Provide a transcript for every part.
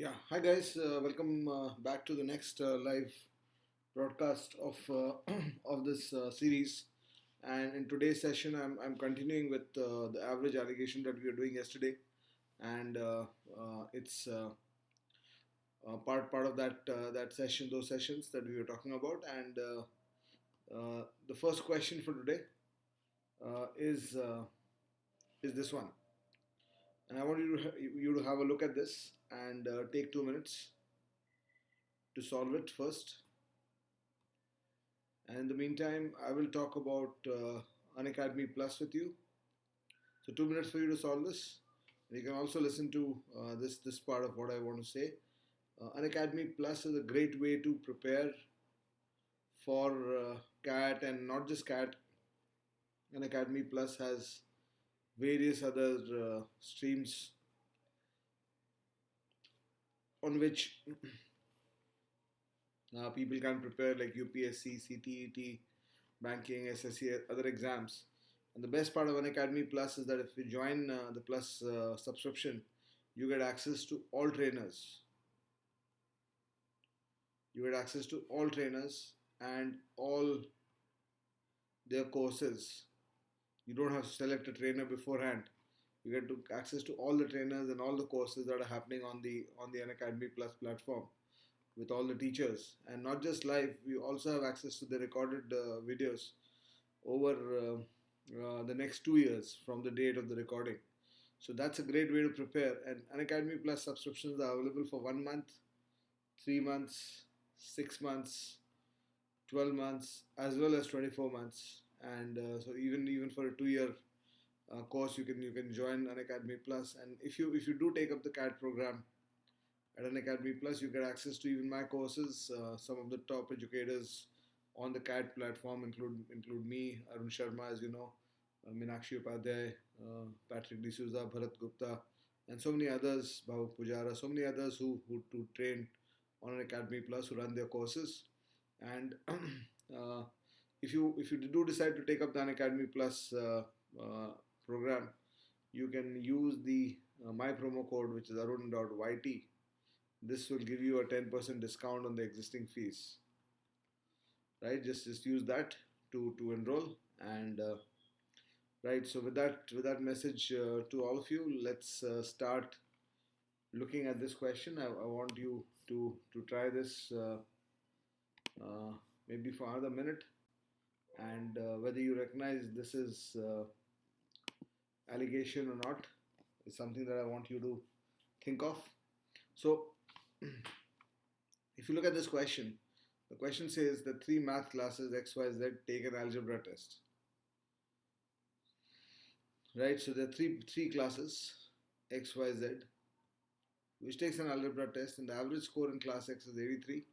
Yeah, hi guys, welcome back to the next live broadcast of of this series. And in today's session, I'm continuing with the average allegation that we were doing yesterday, and it's part of that session, those sessions that we were talking about. And the first question for today is this one, and I want you to have a look at this and take 2 minutes to solve it first. And in the meantime, I will talk about Unacademy Plus with you. So 2 minutes for you to solve this. And you can also listen to this part of what I want to say. Unacademy Plus is a great way to prepare for CAT, and not just CAT. Unacademy Plus has various other streams on which people can prepare, like UPSC, CTET, banking, SSC, other exams. And the best part of Unacademy Plus is that if you join the Plus subscription, you get access to all trainers. You get access to all trainers and all their courses. You don't have to select a trainer beforehand. You get to access to all the trainers and all the courses that are happening on the Unacademy Plus platform with all the teachers. And not just live, we also have access to the recorded videos over the next 2 years from the date of the recording. So that's a great way to prepare. And Unacademy Plus subscriptions are available for 1 month, 3 months, 6 months, 12 months, as well as 24 months. And so even for a 2 year course, you can join Unacademy Plus. And if you do take up the CAT program at Unacademy Plus, you get access to even my courses. Some of the top educators on the CAT platform include me, Arun Sharma, as you know, Meenakshi Upadhyay, Patrick D'Souza, Bharat Gupta, and so many others, Bhavu Pujara, so many others who train on Unacademy Plus, who run their courses. And if you do decide to take up the Unacademy Plus program, you can use the my promo code, which is arun.yt. This will give you a 10% discount on the existing fees. Right, just use that to enroll. And right, so with that message to all of you, let's start looking at this question. I want you to try this uh, maybe for another minute, and whether you recognize this is allegation or not is something that I want you to think of. So if you look at this question, the question says that three math classes XYZ take an algebra test. Right, so there are three classes XYZ which takes an algebra test, and the average score in class X is 83.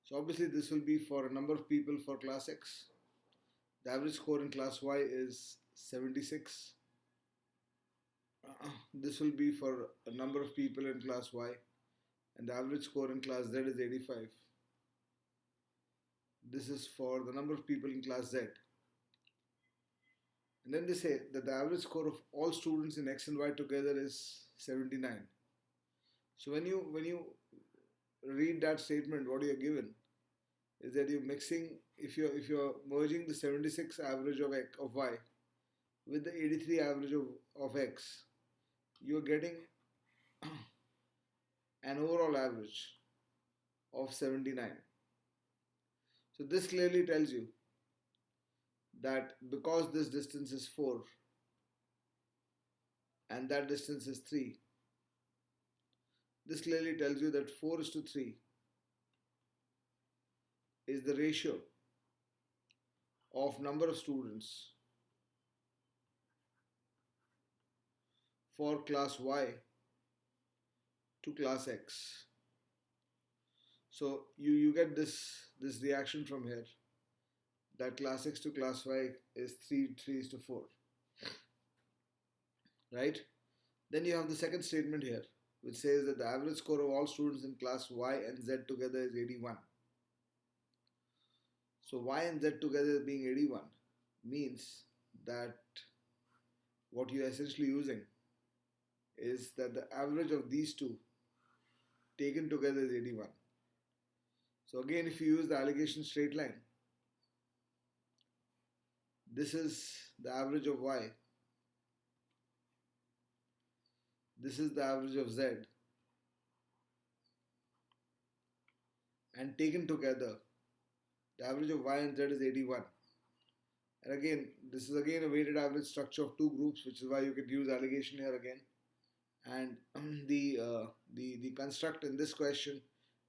So obviously this will be for a number of people for class X. The average score in class Y is 76. This will be for a number of people in class Y, and the average score in class Z is 85. This is for the number of people in class Z. And then they say that the average score of all students in X and Y together is 79. So when you read that statement, what you're given is that you're mixing, if you're merging the 76 average of Y with the 83 average of X, you're getting an overall average of 79. So this clearly tells you that because this distance is 4 and that distance is 3, this clearly tells you that 4:3 is the ratio of number of students for class Y to class X. So you get this reaction from here, that class X to class Y is 3:4. Right? Then you have the second statement here, which says that the average score of all students in class Y and Z together is 81. So Y and Z together being 81 means that what you are essentially using is that the average of these two taken together is 81. So again, if you use the allegation straight line, this is the average of y, this is the average of z, and taken together, the average of y and z is 81. And again, this is again a weighted average structure of two groups, which is why you could use allegation here again. And the construct in this question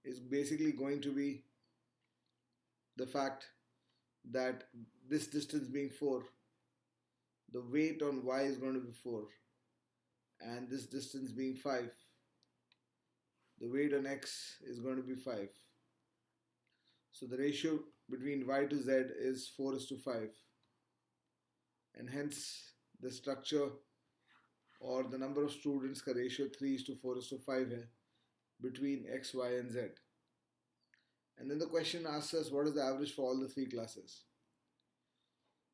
is basically going to be the fact that this distance being 4, the weight on y is going to be 4, and this distance being 5, the weight on x is going to be 5. So the ratio between y to z is 4:5, and hence the structure or the number of students का ratio 3:4:5 है between x, y and z. And then the question asks us what is the average for all the three classes.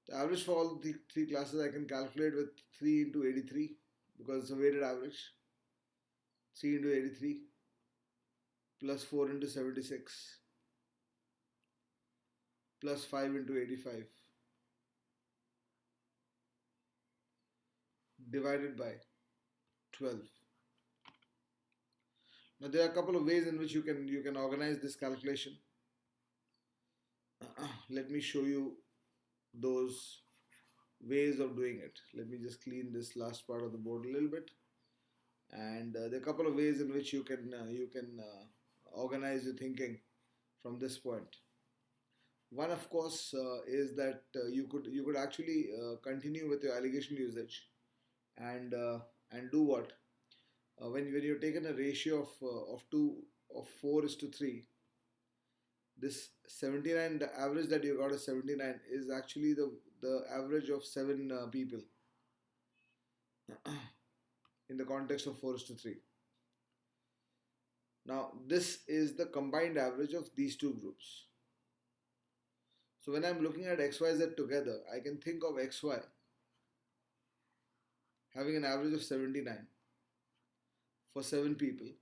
The average for all the three classes I can calculate with 3 into 83 because it's a weighted average. 3 into 83 plus 4 into 76 plus 5 into 85 divided by 12. Now there are a couple of ways in which you can organize this calculation. Let me show you those ways of doing it. Let me just clean this last part of the board a little bit. And there are a couple of ways in which you can organize your thinking from this point. One, of course, is that you could actually continue with your allegation usage, and do what when you're taking a ratio of 4:3. This 79, the average that you got is 79, is actually the average of 7 people in the context of 4:3. Now this is the combined average of these two groups. So when I'm looking at XYZ together, I can think of XY having an average of 79 for 7 people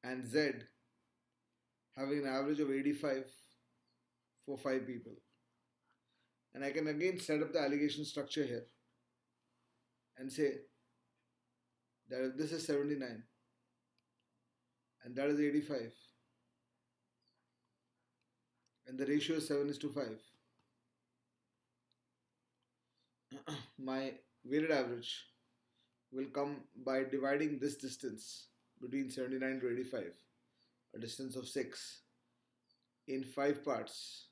and Z having an average of 85 for 5 people. And I can again set up the allegation structure here and say that if this is 79 and that is 85 and the ratio is 7:5, my weighted average will come by dividing this distance between 79 to 85, a distance of 6, in 5 parts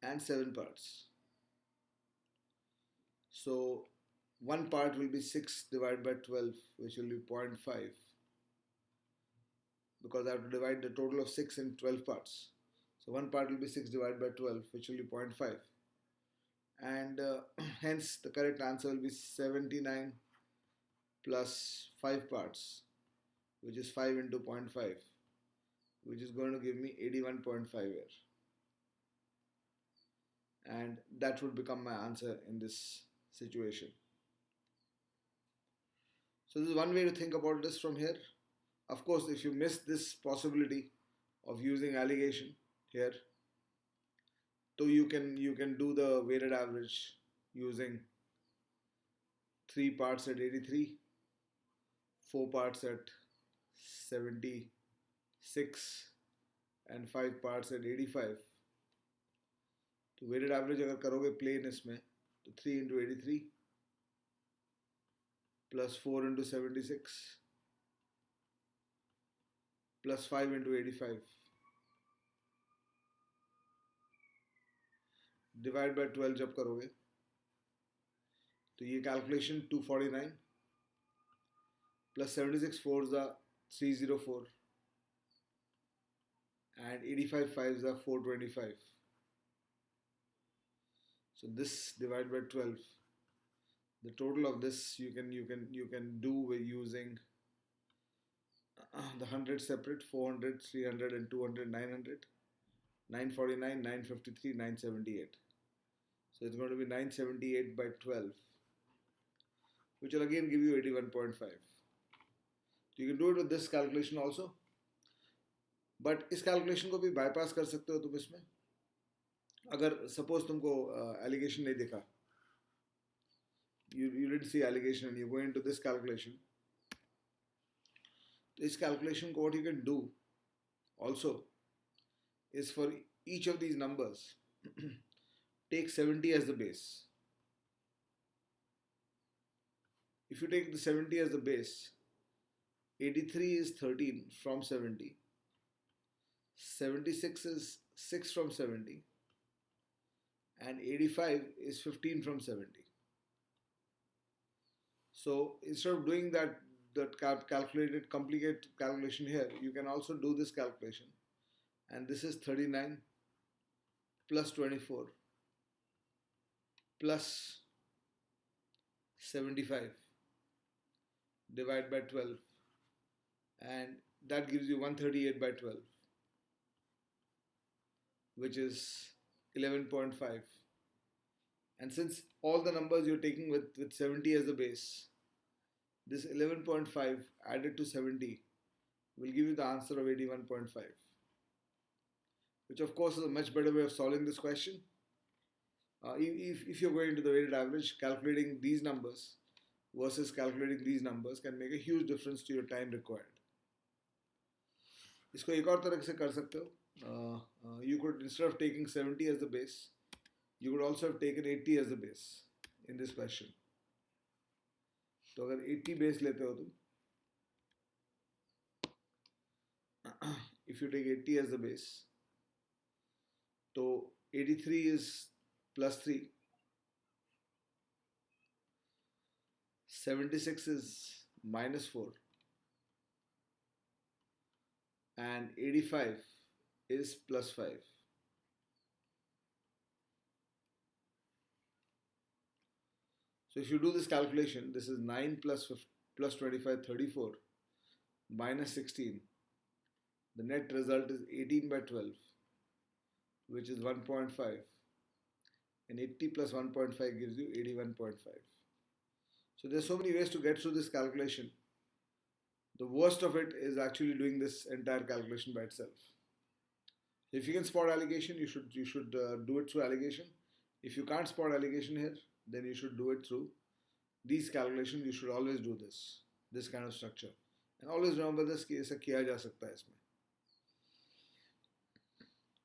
and 7 parts. So one part will be 6 divided by 12, which will be 0.5, because I have to divide the total of 6 in 12 parts. So one part will be 6 divided by 12, which will be 0.5. And hence the correct answer will be 79 plus 5 parts, which is 5 into 0.5, which is going to give me 81.5 here. And that would become my answer in this situation. So this is one way to think about this from here. Of course, if you miss this possibility of using allegation here, so you can do the weighted average using 3 parts at 83, 4 parts at 76 and 5 parts at 85. तो weighted average अगर करोगे plain इसमें तो 3 into 83 plus 4 into 76 plus 5 into 85 divide by 12 जब करोगे तो ये calculation 249 plus 76 fours are 304 and 85 fives are 425. So this divided by 12, the total of this you can do with using the 100 separate, 400, 300 and 200, 900, 949, 953, 978. So it's going to be 978 by 12, which will again give you 81.5. You can do it with this calculation also. But इस calculation को भी bypass कर सकते हो तुम इसमें. अगर suppose तुमको allegation नहीं दिखा, you didn't see allegation and you go into this calculation. This calculation, what you can do also is for each of these numbers, take 70 as the base. If you take the 70 as the base, 83 is 13 from 70, 76 is 6 from 70, and 85 is 15 from 70. So instead of doing that calculated complicated calculation here, you can also do this calculation, and this is 39 plus 24 plus 75 divided by 12, and that gives you 138 by 12, which is 11.5. And since all the numbers you're taking with 70 as the base, this 11.5 added to 70 will give you the answer of 81.5, which of course is a much better way of solving this question. If you're going to the weighted average, calculating these numbers versus calculating these numbers can make a huge difference to your time required. इसको एक और तरह से कर सकते हो. You could, instead of taking 70 as the base, you could also have taken 80 as the base in this question. तो अगर 80 बेस लेते हो तुम, if you take 80 as the base, तो 83 is plus 3, 76 is minus 4, and 85 is plus 5. So if you do this calculation, this is 9 plus 25, 34, minus 16. The net result is 18 by 12, which is 1.5. And 80 plus 1.5 gives you 81.5. So there's so many ways to get through this calculation. The worst of it is actually doing this entire calculation by itself. If you can spot allegation, you should do it through allegation. If you can't spot allegation here, then you should do it through these calculations. You should always do this kind of structure. And always remember this कि ऐसा किया जा सकता है इसमें.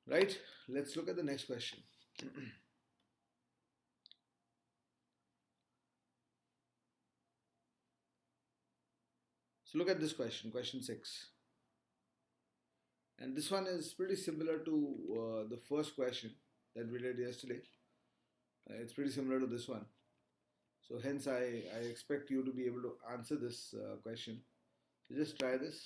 Right? Let's look at the next question. So look at this question, question 6. And this one is pretty similar to the first question that we did yesterday. It's pretty similar to this one. So hence I expect you to be able to answer this question. So just try this.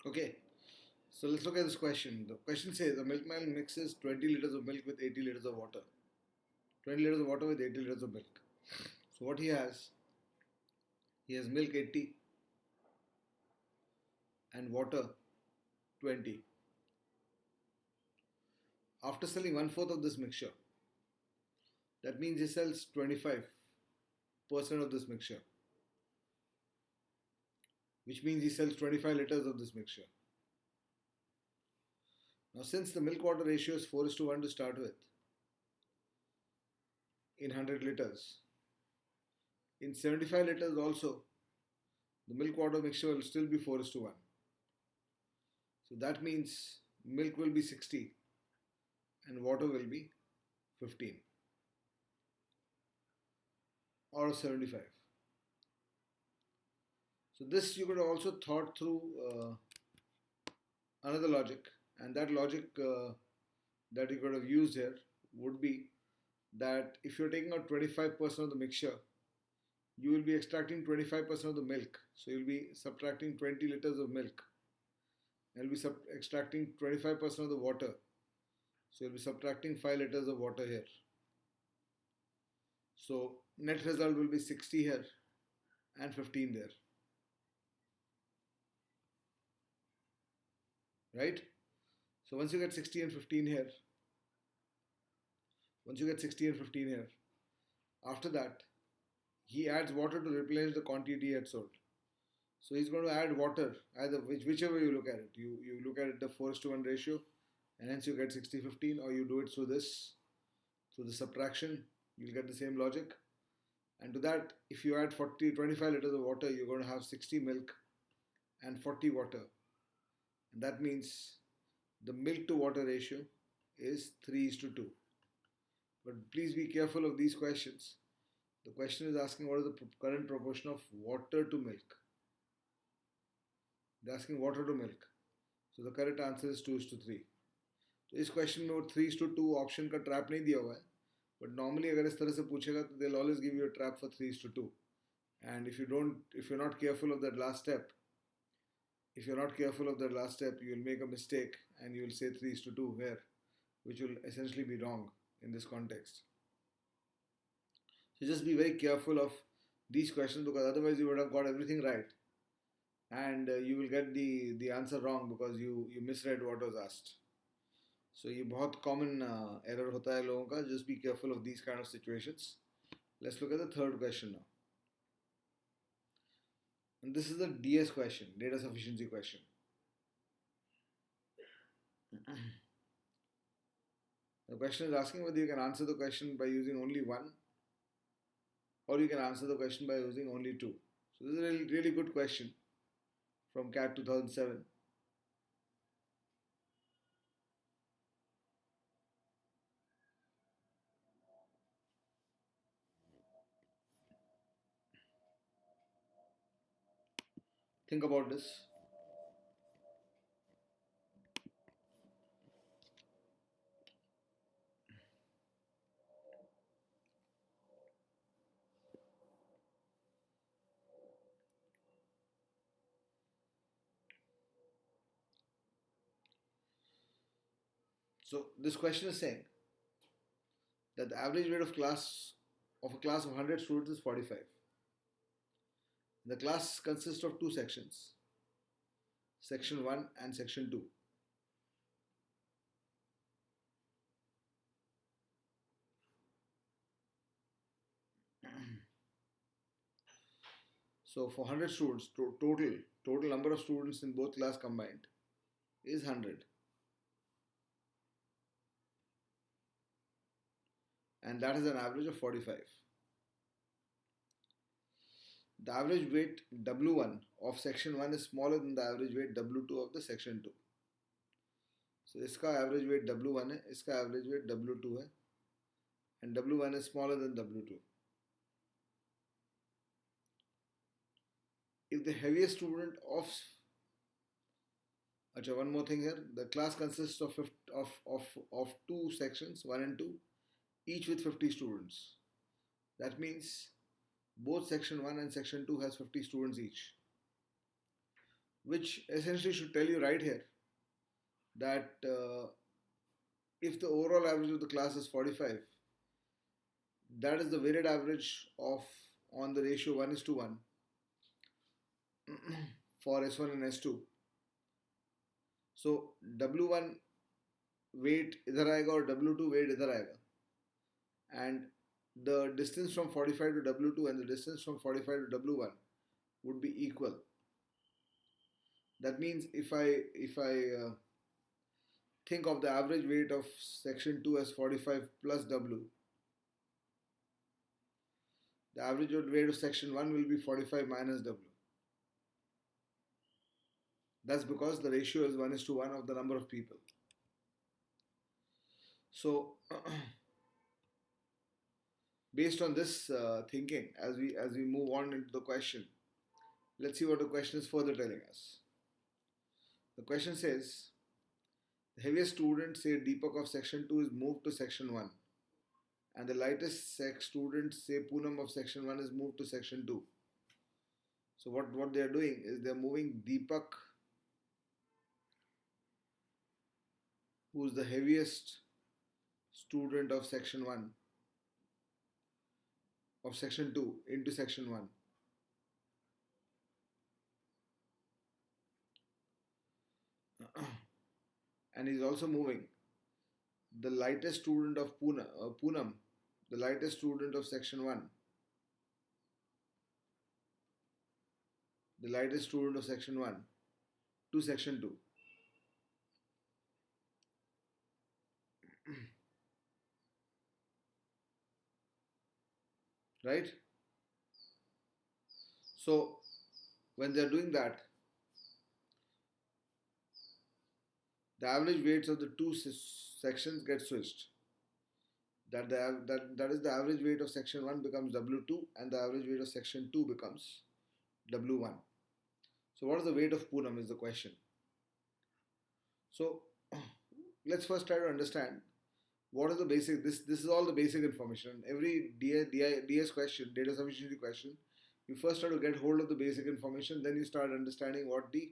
Okay, so let's look at this question. The question says a milkman mixes 20 liters of milk with 80 liters of water. 20 liters of water with 80 liters of milk. So what he has milk 80 and water 20. After selling 1/4 of this mixture, that means he sells 25% of this mixture, which means he sells 25 liters of this mixture. Now, since the milk water ratio is 4:1 to start with, in 100 liters, in 75 liters also, the milk water mixture will still be 4:1. So that means milk will be 60 and water will be 15 out of 75. So this you could also thought through another logic, and that logic that you could have used here would be that if you're taking out 25% of the mixture, you will be extracting 25% of the milk. So you'll be subtracting 20 liters of milk. You'll be extracting 25% of the water. So you'll be subtracting 5 liters of water here. So net result will be 60 here and 15 there. Right? So once you get 60 and 15 here, after that, he adds water to replenish the quantity he had sold. So he's going to add water, either whichever you look at it. You look at it the 4:1 ratio, and hence you get 60-15, or you do it through the subtraction, you'll get the same logic. And to that, if you add 25 liters of water, you're going to have 60 milk and 40 water. And that means the milk to water ratio is 3:2. But please be careful of these questions. The question is asking what is the current proportion of water to milk. They're asking water to milk. So the correct answer is 2:3. तो इस question में वो 3:2 option का trap नहीं दिया हुआ है, but normally अगर इस तरह से पूछेगा तो they'll always give you a trap for 3:2. And if you're not careful of that last step, you'll make a mistake and you'll say 3:2 here, which will essentially be wrong in this context. So just be very careful of these questions, because otherwise you would have got everything right and you will get the answer wrong because you misread what was asked. So ये बहुत common error होता है लोगों का. Just be careful of these kind of situations. Let's look at the third question now. And this is a DS question, data sufficiency question. The question is asking whether you can answer the question by using only one, or you can answer the question by using only two. So this is a really good question from CAT 2007. Think about this. So this question is saying that the average weight of a class of 100 students is 45. The class consists of two sections, section 1 and section 2. So for 100 students, total number of students in both class combined is 100. And that is an average of 45. The average weight W1 of section 1 is smaller than the average weight W2 of the section 2. So इसका average weight W1 है, इसका average weight W2 है, and W1 is smaller than W2. If the heaviest student of one more thing here, the class consists of two sections, 1 and 2, each with 50 students. That means both section 1 and section 2 has 50 students each, which essentially should tell you right here that if the overall average of the class is 45, that is the weighted average of on the ratio 1 is to 1 for S1 and S2. So W1 weight इधर आएगा और W2 weight इधर आएगा, and the distance from 45 to W2 and the distance from 45 to W1 would be equal. That means if I think of the average weight of section 2 as 45 plus W, the average weight of section 1 will be 45 minus W. That's because the ratio is 1 is to 1 of the number of people. So based on this thinking, as we move on into the question, let's see what the question is further telling us. The question says, the heaviest student, say Deepak of section 2, is moved to section 1, and the lightest student, say Poonam of section 1, is moved to section 2. So what they are doing is they are moving Deepak, who is the heaviest student of section 1, of section 2, into section 1. And he's also moving the lightest student of Poonam, the lightest student of section 1, the lightest student of section 1 to section 2. Right? So when they are doing that, the average weights of the two sections get switched. That is, the average weight of section 1 becomes W2 and the average weight of section 2 becomes W1. So what is the weight of Poonam is the question. So let's first try to understand what is the basic, this is all the basic information. Every DS question, data sufficiency question, you first try to get hold of the basic information, then you start understanding what the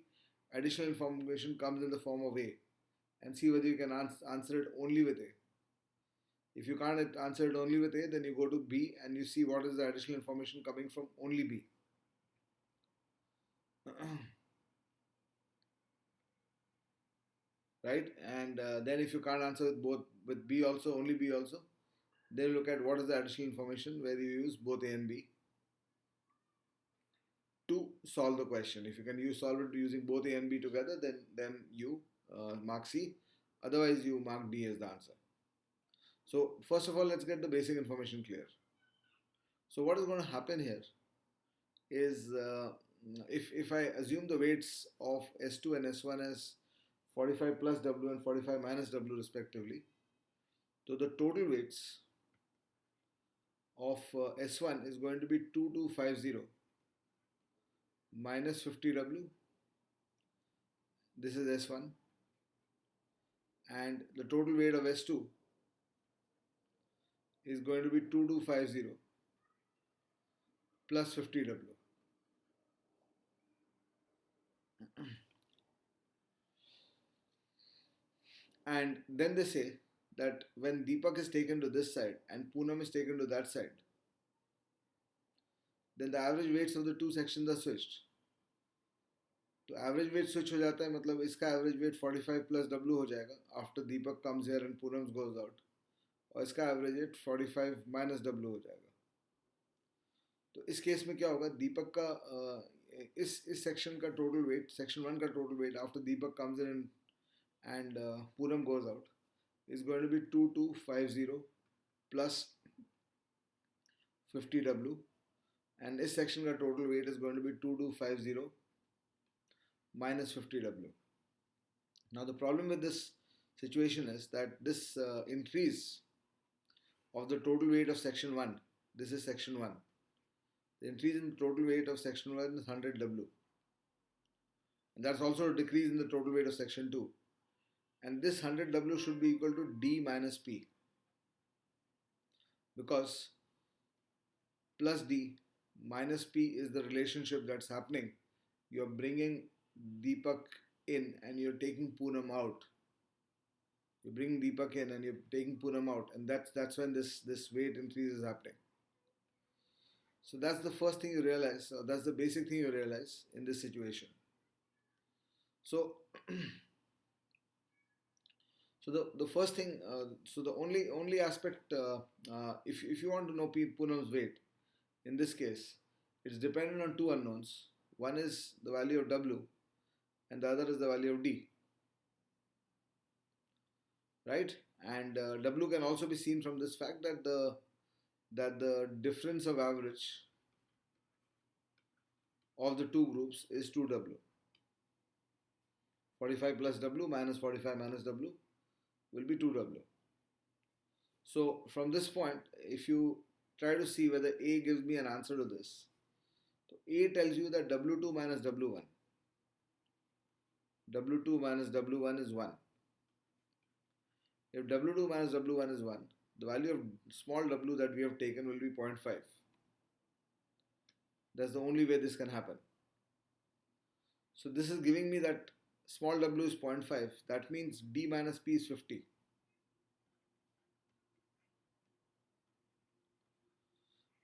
additional information comes in the form of A, and see whether you can answer it only with A. If you can't answer it only with A, then you go to B and you see what is the additional information coming from only B. Right? And then if you can't answer with B also, only B also, then look at what is the additional information where you use both A and B to solve the question. If you can solve it using both A and B together, then you mark C. Otherwise, you mark D as the answer. So first of all, let's get the basic information clear. So what is going to happen here is if I assume the weights of S2 and S1 as 45 plus W and 45 minus W respectively, so the total weights of S1 is going to be 2250 minus 50W. This is S1, and the total weight of S2 is going to be 2250 plus 50W. And then they say that when Deepak is taken to this side and Poonam is taken to that side, then the average weights of the two sections are switched. तो average weight switch हो जाता है, मतलब इसका average weight 45 plus W हो जाएगा after Deepak comes here and Poonam goes out, और इसका average weight 45 minus W हो जाएगा. तो इस केस में क्या होगा, दीपक का इस सेक्शन का टोटल वेट, सेक्शन 1 का total weight after Deepak comes in and Poonam goes out is going to be 2250 plus 50W, and this section का total weight is going to be 2250 minus 50W. Now the problem with this situation is that this increase of the total weight of section 1, this is section 1, the increase in the total weight of section 1 is 100W, and that's also a decrease in the total weight of section 2. And this 100W should be equal to D minus P, because plus D minus P is the relationship that's happening. You're bringing Deepak in and you're taking Poonam out. You're bringing Deepak in and you're taking Poonam out, and that's when this weight increase is happening. So that's the first thing you realize, that's the basic thing you realize in this situation. So so the first thing, so the only aspect, if you want to know Poonam's weight, in this case, it's dependent on two unknowns. One is the value of W, and the other is the value of D, right? And W can also be seen from this fact that the difference of average of the two groups is 2W. 45 plus W minus 45 minus W will be 2W. So from this point, if you try to see whether A gives me an answer to this, so A tells you that W2 minus W1. W2 minus W1 is 1. If W2 minus W1 is 1, the value of small w that we have taken will be 0.5. That's the only way this can happen. So this is giving me that small w is 0.5. That means D minus P is 50.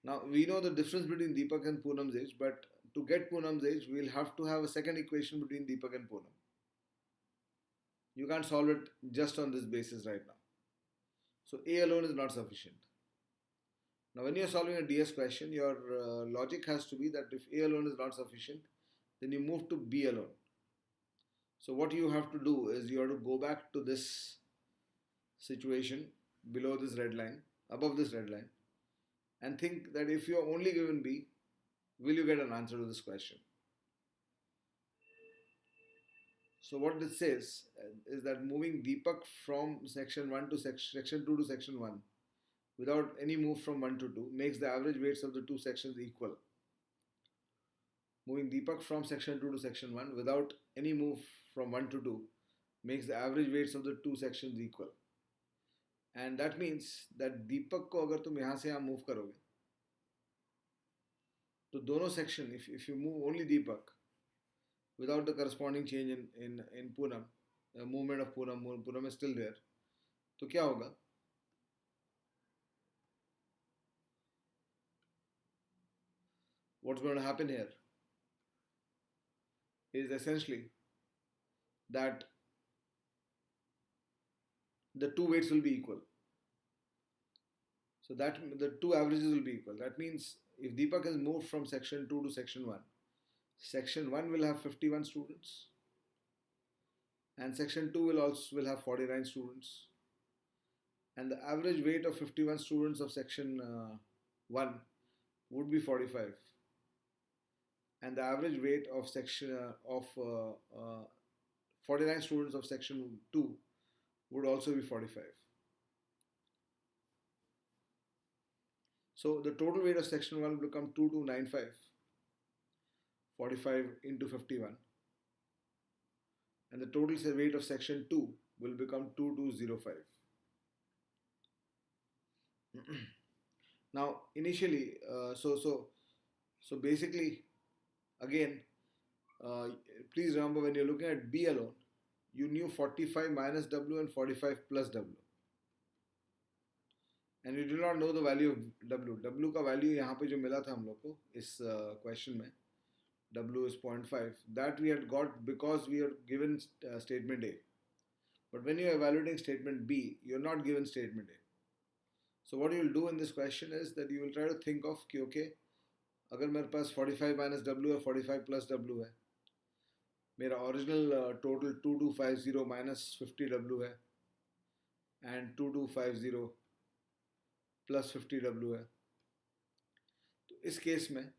Now we know the difference between Deepak and Poonam's age, but to get Poonam's age, we'll have to have a second equation between Deepak and Poonam. You can't solve it just on this basis right now. So A alone is not sufficient. Now when you're solving a DS question, your logic has to be that if A alone is not sufficient, then you move to B alone. So what you have to do is you have to go back to this situation below this red line, above this red line, and think that if you're only given B, will you get an answer to this question? So what this says is that moving Deepak from section 1 to section 2 to section 1 without any move from 1 to 2 makes the average weights of the two sections equal. Moving Deepak from section 2 to section 1 without any move from 1 to 2 makes the average weights of the two sections equal. And that means that Deepak को अगर तुम यहाँ से यहाँ move करोगे, तो दोनों section, if you move only Deepak without the corresponding change in Poonam, movement of Poonam is still there, तो क्या होगा? What's going to happen here is essentially that the two weights will be equal. So that the two averages will be equal. That means if Deepak has moved from section 2 to section 1 will have 51 students, and section 2 will have 49 students, and the average weight of 51 students of section 1 would be 45, and the average weight of 49 students of section 2 would also be 45. So the total weight of section 1 will become 2295, 45 into 51, and the total weight of section 2 will become 2205. Now initially, so basically, again, please remember when you're looking at B alone, you knew 45 minus W and 45 plus W, and you do not know the value of W. W का value यहाँ पे जो मिला था हम लोग को इस question में, W is 0.5. That we had got because we are given statement A. But when you are evaluating statement B, you are not given statement A. So what you will do in this question is that you will try to think of कि okay, अगर मेरे पास 45 minus W और 45 plus W है, मेरा original total 2250 minus 50W है, and 2250 plus 50W है. तो इस केस में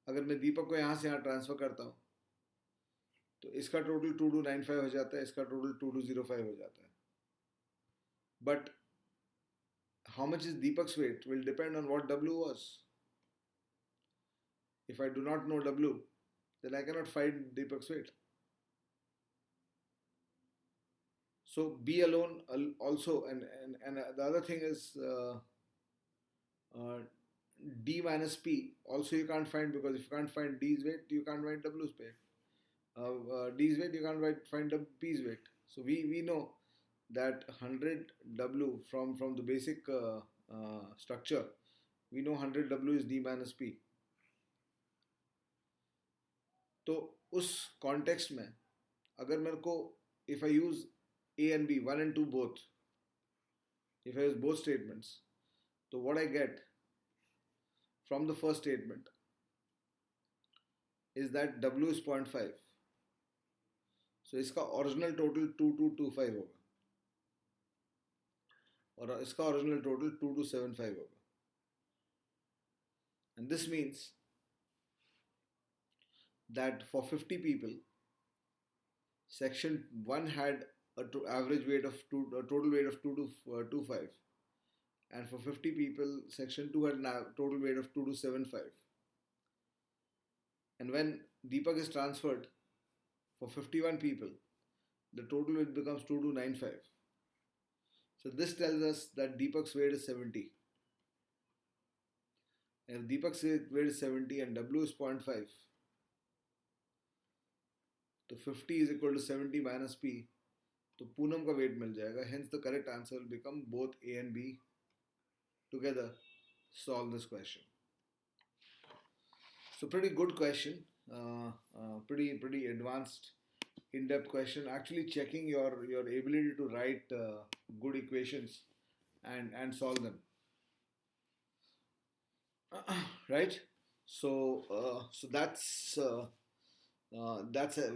अगर मैं दीपक को यहाँ से यहाँ ट्रांसफ़र करता हूँ तो इसका टोटल 2295 हो जाता है, इसका टोटल 2205 हो जाता है. But how much is Deepak's weight will depend on what W was. If I do not know W, then I cannot find Deepak's weight. So B alone also, and the other thing is D minus P also you can't find, because if you can't find D's weight, you can't find W's weight. D's weight, you can't find P's weight. So we know that 100 W from the basic structure We know 100W is D minus P. तो उस context में अगर मेरे को if I use A and B, 1 and 2 both, if I use both statements, so what I get from the first statement is that W is 0.5. So इसका original total 2225 होगा और इसका original total 2275 होगा. And this means that for 50 people, section 1 had a average weight of a total weight of 2225, and for 50 people, section 2 had a total weight of 2275. And when Deepak is transferred for 51 people, the total weight becomes 2295. So this tells us that Deepak's weight is 70. If Deepak's weight is 70 and W is 0.5, तो 50 is equal to 70 minus P, तो पूनम का weight मिल जाएगा. Hence the correct answer will become both A and B together. Solve this question. So pretty good question, pretty advanced, in-depth question. Actually checking your ability to write good equations and solve them. Right? So that's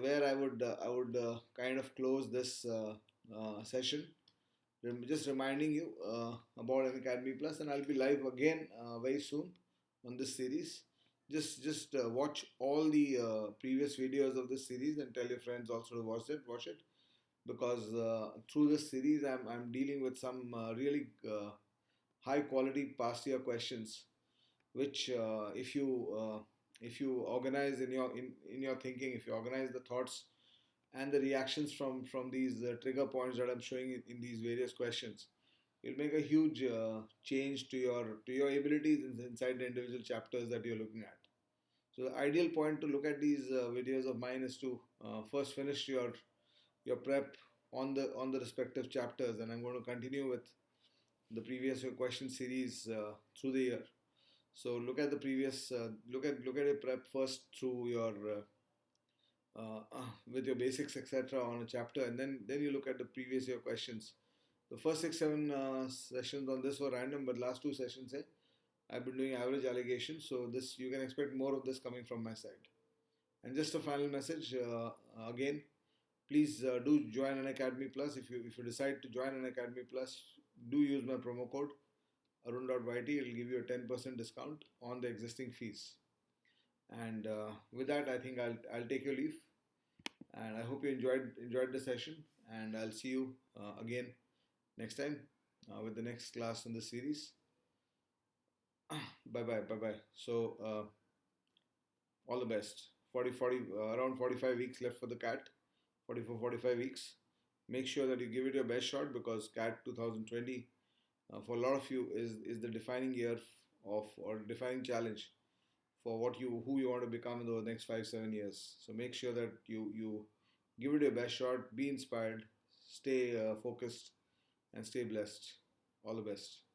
where I would kind of close this session. Just reminding you about Unacademy Plus, and I'll be live again very soon on this series. Just watch all the previous videos of this series and tell your friends also to watch it, because through this series I'm dealing with some really high quality past year questions, which if you organize in your thinking, if you organize the thoughts and the reactions from these trigger points that I'm showing in these various questions, it'll make a huge change to your abilities inside the individual chapters that you're looking at. So the ideal point to look at these videos of mine is to first finish your prep on the respective chapters, and I'm going to continue with the previous question series through the year. So look at the previous look at your prep first through your with your basics etc. on a chapter, and then you look at the previous year questions. The first 6-7 sessions on this were random, but last 2 sessions I've been doing average allegation, so this you can expect more of this coming from my side. And just a final message again, please do join Unacademy Plus. If you decide to join Unacademy Plus, do use my promo code arun.yt. It will give you a 10% discount on the existing fees. And with that, I think I'll take your leave, and I hope you enjoyed the session, and I'll see you again next time with the next class in the series. Bye. So all the best. 40 around 45 weeks left for the CAT. 45 weeks. Make sure that you give it your best shot, because CAT 2020 for a lot of you is the defining year of, or defining challenge for who you want to become in the next 5-7 years. So make sure that you give it your best shot, be inspired, stay focused, and stay blessed. All the best.